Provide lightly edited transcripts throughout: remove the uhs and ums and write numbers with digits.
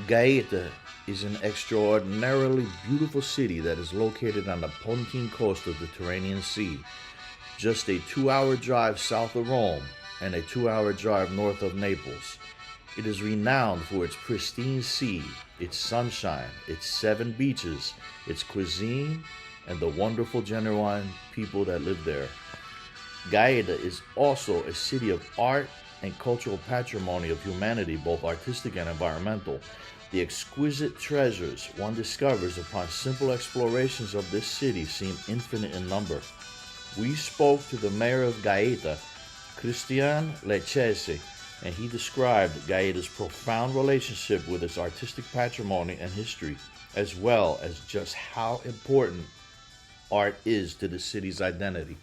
Gaeta is an extraordinarily beautiful city that is located on the Pontine Coast of the Tyrrhenian Sea, just a 2-hour drive south of Rome and a 2-hour drive north of Naples. It is renowned for its pristine sea, its sunshine, its 7 beaches, its cuisine, and the wonderful genuine people that live there. Gaeta is also a city of art and cultural patrimony of humanity, both artistic and environmental. The exquisite treasures one discovers upon simple explorations of this city seem infinite in number. We spoke to the mayor of Gaeta, Cristian Lecchese, and he described Gaeta's profound relationship with its artistic patrimony and history, as well as just how important art is to the city's identity.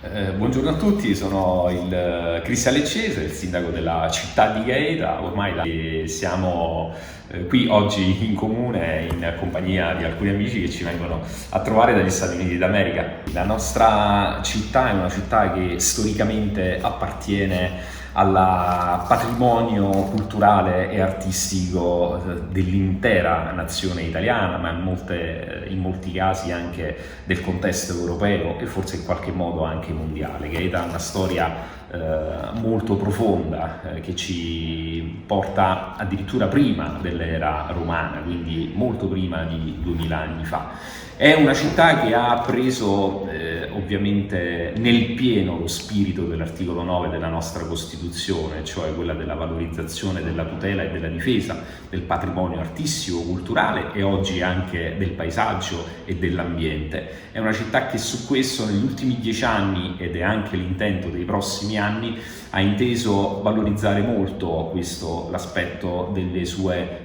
Buongiorno a tutti, sono il Cristian Leccese, il sindaco della città di Gaeta. Ormai siamo qui oggi in comune in compagnia di alcuni amici che ci vengono a trovare dagli Stati Uniti d'America. La nostra città è una città che storicamente appartiene al patrimonio culturale e artistico dell'intera nazione italiana, ma in molti casi anche del contesto europeo e forse in qualche modo anche mondiale. Gaeta ha una storia molto profonda che ci porta addirittura prima dell'era romana, quindi molto prima di 2000 anni fa. È una città che ha preso ovviamente nel pieno lo spirito dell'articolo 9 della nostra Costituzione, cioè quella della valorizzazione, della tutela e della difesa del patrimonio artistico, culturale e oggi anche del paesaggio e dell'ambiente. È una città che su questo negli ultimi 10 anni, ed è anche l'intento dei prossimi anni, ha inteso valorizzare molto l'aspetto delle sue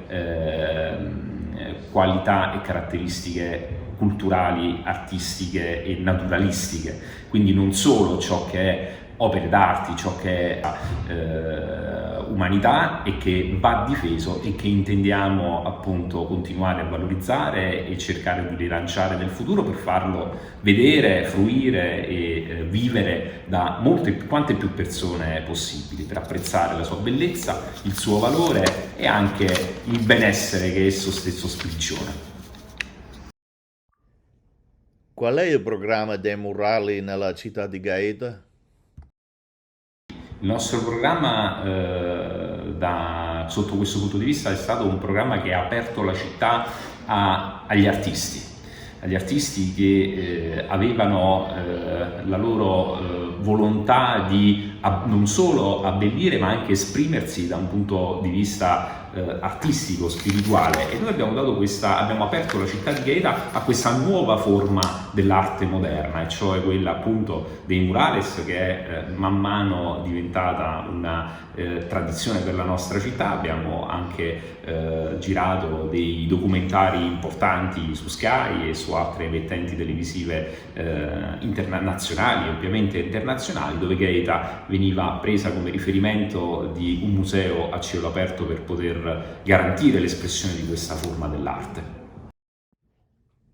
qualità e caratteristiche culturali, artistiche e naturalistiche, quindi non solo ciò che è opere d'arte, ciò che è umanità e che va difeso e che intendiamo appunto continuare a valorizzare e cercare di rilanciare nel futuro per farlo vedere, fruire e vivere da quante più persone possibili, per apprezzare la sua bellezza, il suo valore e anche il benessere che esso stesso sprigiona. Qual è il programma dei murali nella città di Gaeta? Il nostro programma sotto questo punto di vista è stato un programma che ha aperto la città agli artisti che avevano la loro volontà di non solo abbellire ma anche esprimersi da un punto di vista artistico, spirituale, e noi abbiamo aperto la città di Gaeta a questa nuova forma dell'arte moderna, e cioè quella appunto dei murales, che è man mano diventata una tradizione per la nostra città. Abbiamo anche girato dei documentari importanti su Sky e su altre emittenti televisive nazionali e ovviamente internazionali, dove Gaeta veniva presa come riferimento di un museo a cielo aperto per poter garantire l'espressione di questa forma dell'arte.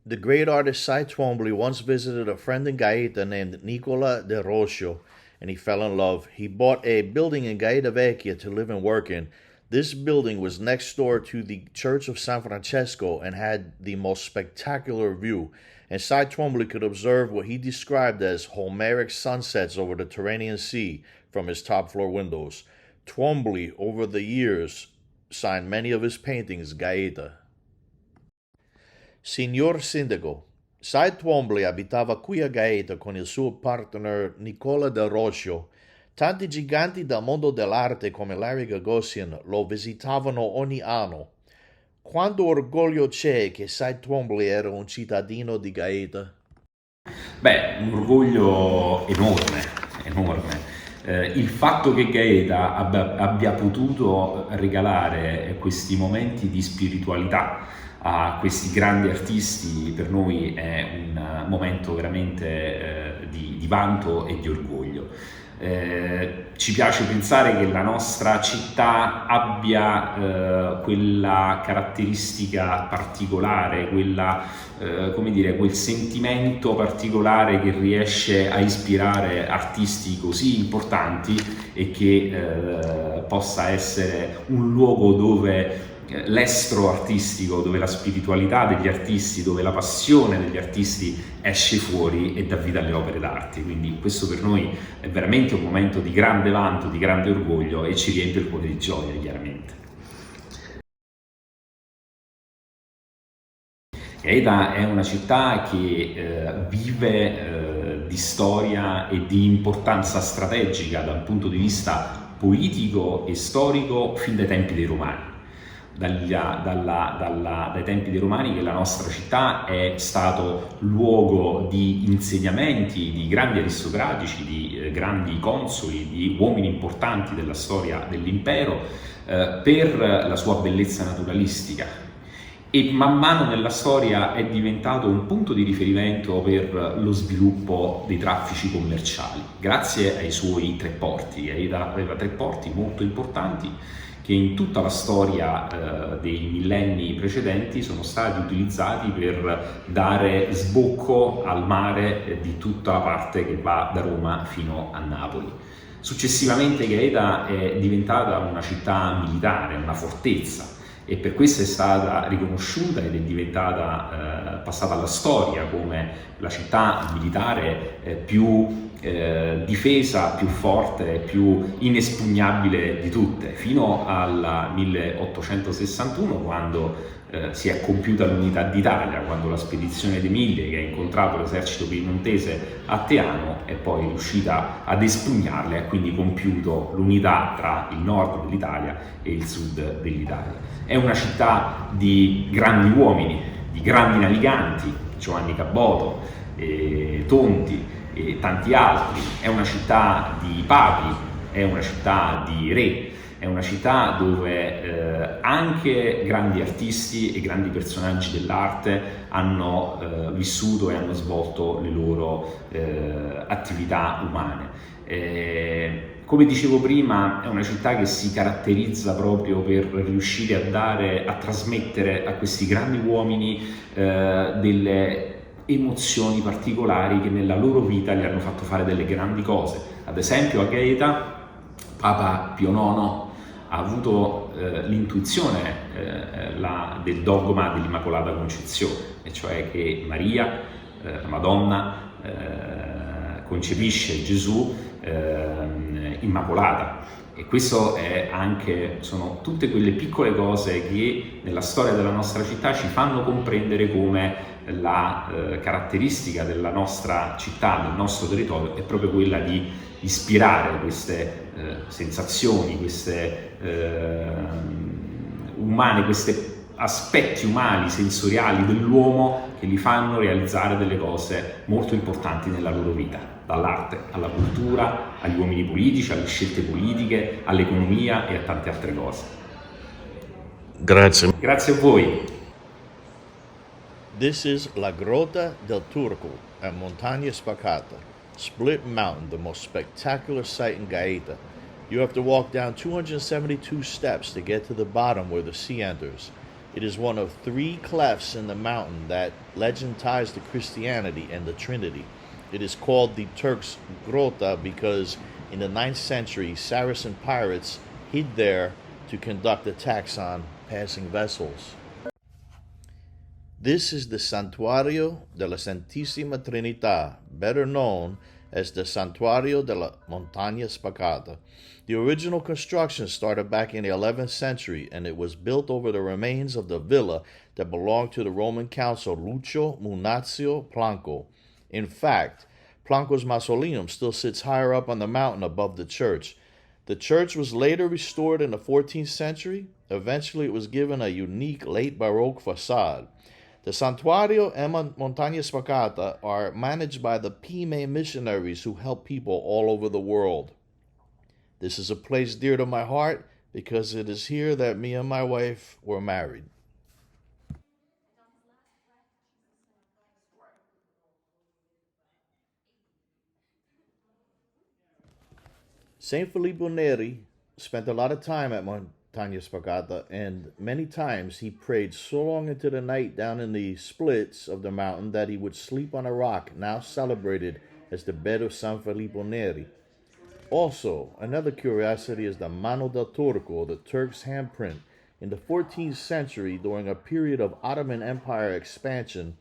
The great artist Cy Twombly once visited a friend in Gaeta named Nicola del Roscio, and he fell in love. He bought a building in Gaeta Vecchia to live and work in. This building was next door to the Church of San Francesco and had the most spectacular view, and Cy Twombly could observe what he described as homeric sunsets over the Tyrrhenian Sea from his top floor windows. Twombly, over the years, signed many of his paintings Gaeta. Signor Sindaco, Cy Twombly abitava qui a Gaeta con il suo partner Nicola del Roscio. Tanti giganti del mondo dell'arte come Larry Gagosian lo visitavano ogni anno. Quanto orgoglio c'è che Cy Twombly era un cittadino di Gaeta? Beh, un orgoglio enorme. Il fatto che Gaeta abbia potuto regalare questi momenti di spiritualità a questi grandi artisti per noi è un momento veramente di vanto e di orgoglio. Ci piace pensare che la nostra città abbia quella caratteristica particolare, quel sentimento particolare che riesce a ispirare artisti così importanti e che possa essere un luogo dove l'estro artistico, dove la spiritualità degli artisti, dove la passione degli artisti esce fuori e dà vita alle opere d'arte. Quindi questo per noi è veramente un momento di grande vanto, di grande orgoglio e ci riempie il cuore di gioia, chiaramente. Gaeta è una città che vive di storia e di importanza strategica dal punto di vista politico e storico fin dai tempi dei Romani. Dai tempi dei Romani che la nostra città è stato luogo di insediamenti di grandi aristocratici, di grandi consoli, di uomini importanti della storia dell'impero per la sua bellezza naturalistica. E man mano nella storia è diventato un punto di riferimento per lo sviluppo dei traffici commerciali, grazie ai suoi tre porti. Aveva tre porti molto importanti che in tutta la storia dei millenni precedenti sono stati utilizzati per dare sbocco al mare di tutta la parte che va da Roma fino a Napoli. Successivamente Gaeta è diventata una città militare, una fortezza, e per questo è stata riconosciuta ed è diventata passata alla storia come la città militare più difesa, più forte, più inespugnabile di tutte, fino al 1861, quando si è compiuta l'unità d'Italia, quando la spedizione dei Mille, che ha incontrato l'esercito piemontese a Teano, è poi riuscita ad espugnarle e ha quindi compiuto l'unità tra il nord dell'Italia e il sud dell'Italia. È una città di grandi uomini, di grandi naviganti, Giovanni Caboto, Tonti e tanti altri. È una città di papi, è una città di re, è una città dove anche grandi artisti e grandi personaggi dell'arte hanno vissuto e hanno svolto le loro attività umane. Come dicevo prima, è una città che si caratterizza proprio per riuscire a trasmettere a questi grandi uomini delle emozioni particolari che nella loro vita gli hanno fatto fare delle grandi cose. Ad esempio a Gaeta, Papa Pio IX ha avuto l'intuizione del dogma dell'Immacolata Concezione, e cioè che Maria, la Madonna, concepisce Gesù immacolata. E questo sono tutte quelle piccole cose che nella storia della nostra città ci fanno comprendere come la caratteristica della nostra città, del nostro territorio, è proprio quella di ispirare queste sensazioni, queste questi aspetti umani, sensoriali dell'uomo che li fanno realizzare delle cose molto importanti nella loro vita, dall'arte alla cultura, agli uomini politici, alle scelte politiche, all'economia e a tante altre cose. Grazie. Grazie a voi. This is La Grota del Turco at Montagna Spacata, Split Mountain, the most spectacular sight in Gaeta. You have to walk down 272 steps to get to the bottom where the sea enters. It is one of three clefts in the mountain that legend ties to Christianity and the Trinity. It is called the Turks' Grota because in the 9th century, Saracen pirates hid there to conduct attacks on passing vessels. This is the Santuario della Santissima Trinità, better known as the Santuario della Montagna Spacata. The original construction started back in the 11th century, and it was built over the remains of the villa that belonged to the Roman consul Lucio Munazio Planco. In fact, Planco's mausoleum still sits higher up on the mountain above the church. The church was later restored in the 14th century. Eventually, it was given a unique late Baroque facade. The Santuario and Montagna Spacata are managed by the Pime missionaries who help people all over the world. This is a place dear to my heart because it is here that me and my wife were married. Saint Filippo Neri spent a lot of time at Montagna Spacata, and many times he prayed so long into the night down in the splits of the mountain that he would sleep on a rock now celebrated as the bed of San Filippo Neri. Also, another curiosity is the Mano del Turco, the Turk's handprint, In the 14th century, during a period of Ottoman Empire expansion,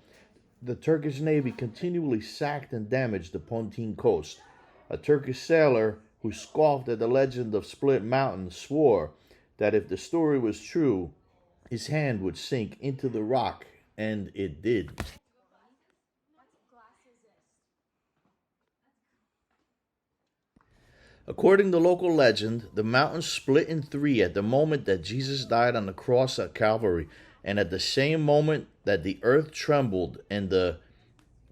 the Turkish navy continually sacked and damaged the Pontine Coast. A Turkish sailor who scoffed at the legend of Split Mountain swore that if the story was true, his hand would sink into the rock, and it did. According to local legend, the mountain split in three at the moment that Jesus died on the cross at Calvary, and at the same moment that the earth trembled and the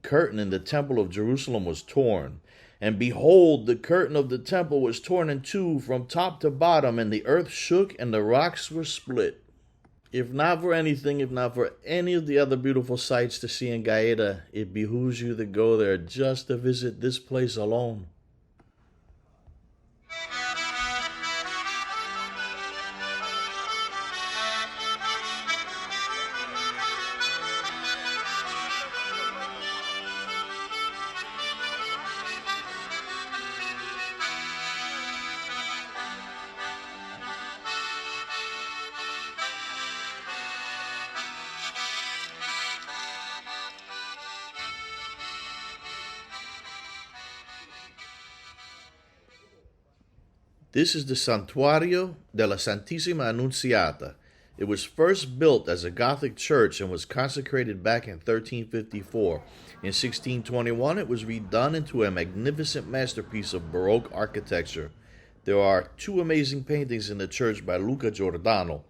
curtain in the temple of Jerusalem was torn. And behold, the curtain of the temple was torn in two from top to bottom, and the earth shook and the rocks were split. If not for anything, if not for any of the other beautiful sights to see in Gaeta, it behooves you to go there just to visit this place alone. This is the Santuario della Santissima Annunziata. It was first built as a Gothic church and was consecrated back in 1354. In 1621, it was redone into a magnificent masterpiece of Baroque architecture. There are two amazing paintings in the church by Luca Giordano.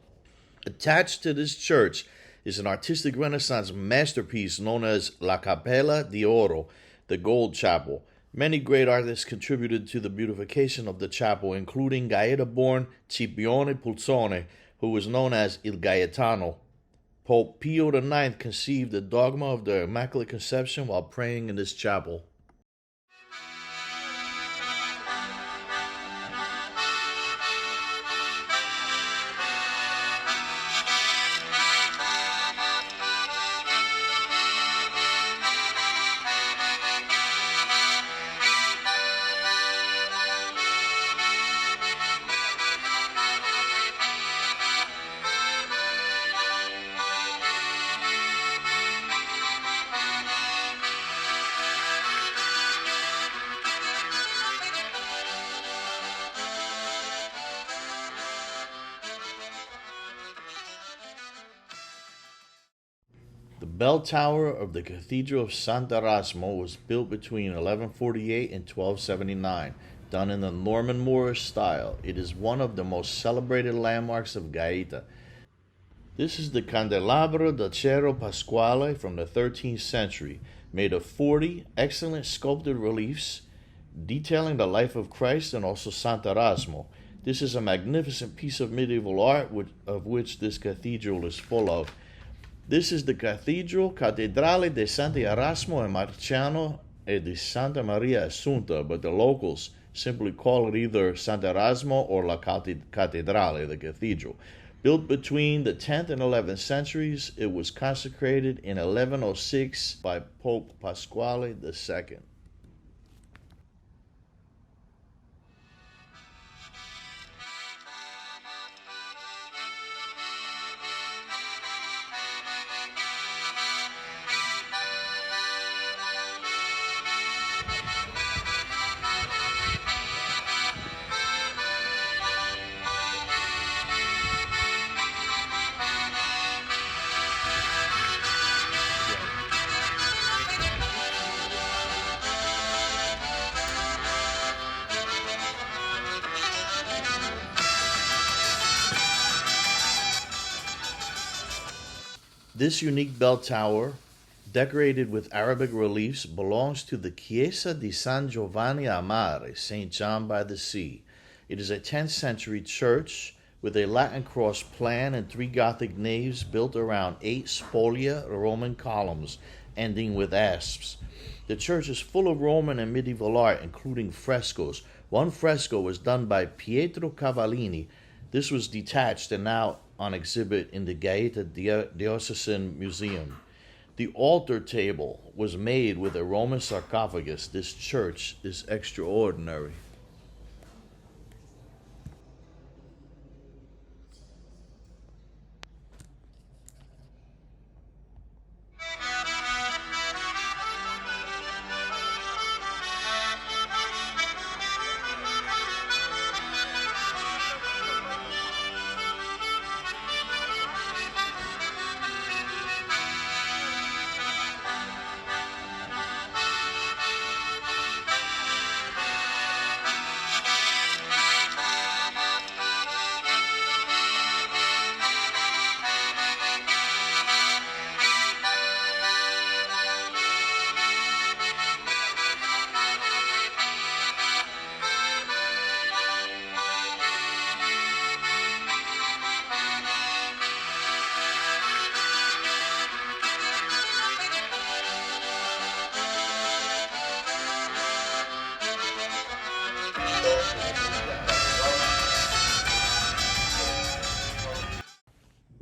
Attached to this church is an artistic Renaissance masterpiece known as La Cappella di Oro, the Gold Chapel. Many great artists contributed to the beautification of the chapel, including Gaeta-born Scipion Pulzone, who was known as Il Gaetano. Pope Pio IX conceived the dogma of the Immaculate Conception while praying in this chapel. The bell tower of the Cathedral of Sant'Erasmo was built between 1148 and 1279, done in the Norman Moorish style. It is one of the most celebrated landmarks of Gaeta. This is the Candelabro d'acero Pasquale from the 13th century, made of 40 excellent sculpted reliefs detailing the life of Christ and also Sant'Erasmo. This is a magnificent piece of medieval art of which this cathedral is full of. This is the Cattedrale de Sant'Erasmo e Marciano e di Santa Maria Assunta, but the locals simply call it either Sant'Erasmo or La Cattedrale, the cathedral. Built between the 10th and 11th centuries, it was consecrated in 1106 by Pope Pasquale II. This unique bell tower, decorated with Arabic reliefs, belongs to the Chiesa di San Giovanni a Mare, St. John by the Sea. It is a 10th century church with a Latin cross plan and three Gothic naves built around 8 spolia Roman columns, ending with asps. The church is full of Roman and medieval art, including frescoes. One fresco was done by Pietro Cavallini. This was detached and now on exhibit in the Gaeta Diocesan Museum. The altar table was made with a Roman sarcophagus. This church is extraordinary.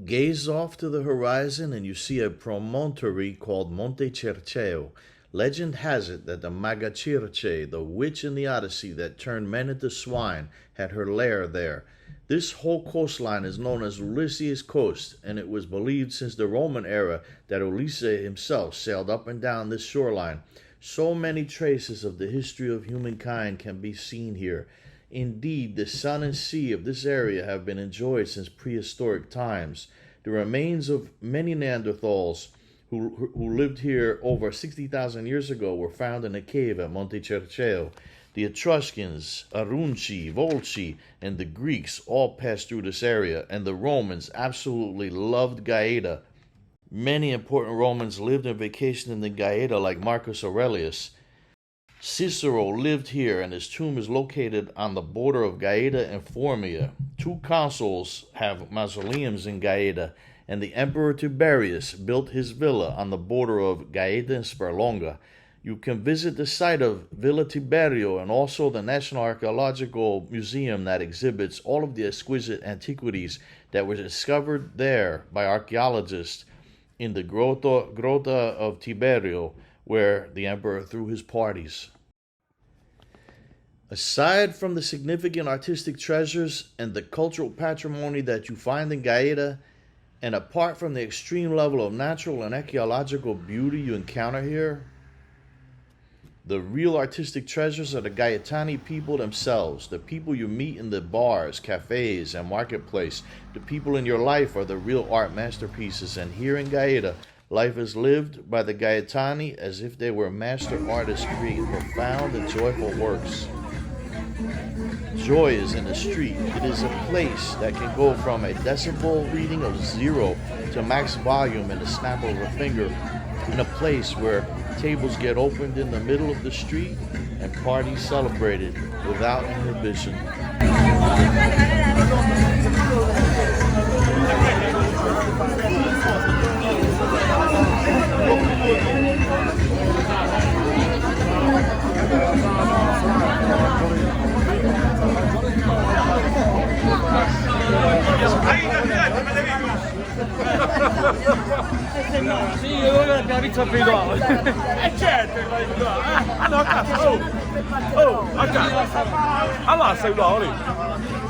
Gaze off to the horizon and you see a promontory called Monte Cerceo. Legend has it that the Maga Circe, the witch in the Odyssey that turned men into swine, had her lair there. This whole coastline is known as Ulysses Coast, and it was believed since the Roman era that Ulysses himself sailed up and down this shoreline. So many traces of the history of humankind can be seen here. Indeed, the sun and sea of this area have been enjoyed since prehistoric times. The remains of many Neanderthals who lived here over 60,000 years ago were found in a cave at Monte Cerceo. The Etruscans, Arunci, Volci, and the Greeks all passed through this area, and the Romans absolutely loved Gaeta. Many important Romans lived and vacationed in the Gaeta, like Marcus Aurelius. Cicero lived here, and his tomb is located on the border of Gaeta and Formia. 2 consuls have mausoleums in Gaeta, and the Emperor Tiberius built his villa on the border of Gaeta and Sperlonga. You can visit the site of Villa Tiberio and also the National Archaeological Museum that exhibits all of the exquisite antiquities that were discovered there by archaeologists in the Grota of Tiberio, where the emperor threw his parties. Aside from the significant artistic treasures and the cultural patrimony that you find in Gaeta, and apart from the extreme level of natural and ecological beauty you encounter here, the real artistic treasures are the Gaetani people themselves, the people you meet in the bars, cafes, and marketplace. The people in your life are the real art masterpieces, and here in Gaeta, life is lived by the Gaetani as if they were master artists creating profound and joyful works. Joy is in the street. It is a place that can go from a decibel reading of 0 to max volume in the snap of a finger, in a place where tables get opened in the middle of the street and parties celebrated without inhibition. Sì, io l'abbiamo visto a Pedro. Certo, no, cazzo. Oh, a cazzo. Allora sei là,